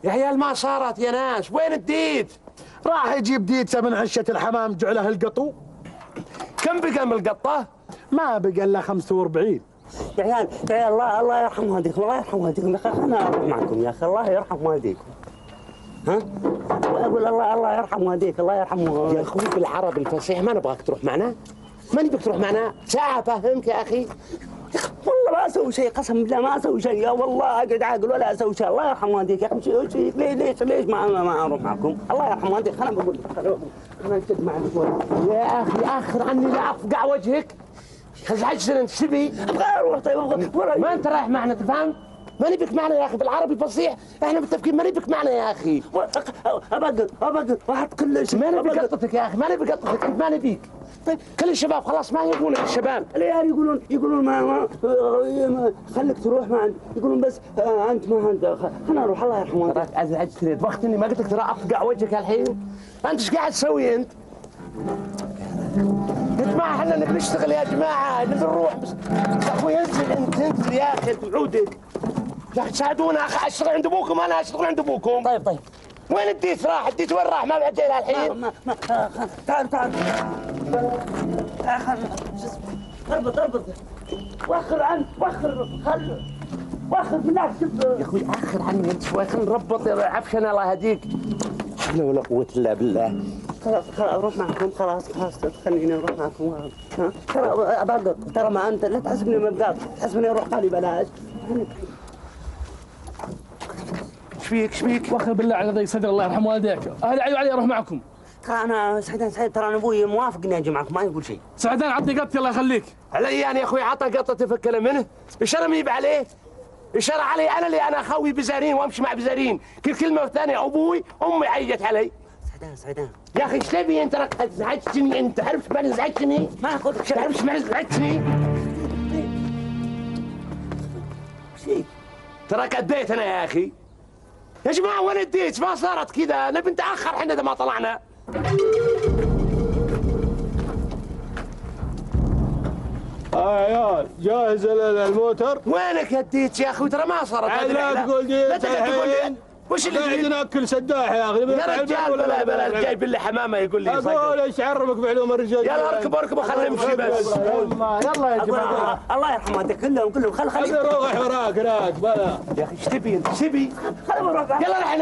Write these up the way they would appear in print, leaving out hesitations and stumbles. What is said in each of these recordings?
يا عيال ما صارت يا ناس، وين الديت؟ راح يجيب ديته من عشة الحمام جعله القطو. كم بقى من القطة؟ ما بقى الا 45. يا عيال يا عيال الله يرحم والديكم، الله يرحم والديكم يا اخي، خلنا اروح معكم يا اخي، الله يرحم والديكم. ها؟ واقول الله يرحم والديك، الله يرحمه. يا اخوي بالعربي الفصيح ما نبغاك تروح معنا، ما نبيك تروح معنا، ساعة فهمك يا اخي. والله ما اسوي شيء، قسم بالله ما اسوي شيء، يا والله اقعد عاقل ولا اسوي شيء، الله يرحم والديك يا اخي. ليش ما اروح معكم؟ الله يرحم والديك، خلنا بقول لك خلنا نشد معك شوي. يا اخي اخر عني لا افقع وجهك. ازعجتنا انت تبي؟ ابغى اروح. طيب ما انت رايح معنا تفهم؟ ما نبيك معنا يا اخي، بالعربي الفصيح احنا متفقين ما نبيك معنا يا اخي. ابقى واحد كل شيء. ما نبي قطتك يا اخي، ما نبي قطتك، انت ما نبيك. طيب كل الشباب خلاص ما يبون الشباب. العيال يقولون ما خليك تروح ما عند، يقولون بس انت ما عند، خلنا نروح الله يرحم والديك. تراك ازعجتني، وقتني ما قلت لك ترى افقع وجهك الحين. انت ايش قاعد تسوي انت؟ يا جماعه احنا نبي نشتغل يا جماعه، نبي نروح بس. يا اخوي انزل انزل يا اخي انت بعودك. يا اخي تساعدونا، اخي اشتغل عند ابوكم، انا اشتغل عند ابوكم. طيب وين الديت راح؟ الديت وين راح؟ ما بعد جاي الحين. تعال اربط وخر بالله شوف. يا اخوي اخر عني انت شوي، خلينا نربط يا عفشنا الله يهديك. حول ولا قوة الا بالله. خلاص اروح معكم، خلاص خليني اروح معكم. ترى ابقى، ترى ما انت لا تحسبني مبقاط، تحسبني اروح حالي بلاش. ايش فيك؟ وخر بالله على ضيق صدر، الله يرحم والديك. اهلي علي اروح معكم. ترى انا سعيد، ترى انا ابوي موافق اني اجي معكم، ما يقول شيء. سعدان عطني قطتي الله يخليك. علي يعني يا اخوي، عطى قطة تفكر منه؟ اشاره ميب عليه؟ اشاره علي انا اللي انا اخوي بزارين وامشي مع بزارين، كل كلمه ثانيه ابوي امي عيت علي. سعدان يا اخي ايش تبي انت؟ راك ازعجتني، انت تعرف ايش معنى ازعجتني؟ ما قلت لك تعرف ايش معنى ازعجتني؟ شيء. تراك اديت انا يا اخي. يا جماعه وين اديت؟ ما صارت كذا، نبي نتاخر احنا اذا ما طلعنا. عيال جاهز الموتر؟ وينك اديت يا اخوي؟ ترى ما صارت. لا تقول ديت الحين. وش اللي قاعد ناكل سداح يا اخي. يا رجال بلا جايب لي حمامه يقول لي اقول ايش عرفك بعلوم الرجال؟ يلا اركبوا خلينا نمشي بس. يلا يا جماعه. الله يرحم والديك، كلهم خلي روح وراك بلا. يا اخي ايش تبي انت؟ ايش تبي؟ خلينا نروح. يلا نحن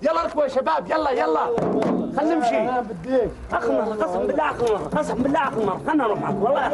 يلا اركبوا يا شباب، يلا خلينا نمشي. اخمر قسم بالله اخمر، خلنا نروح معكم والله.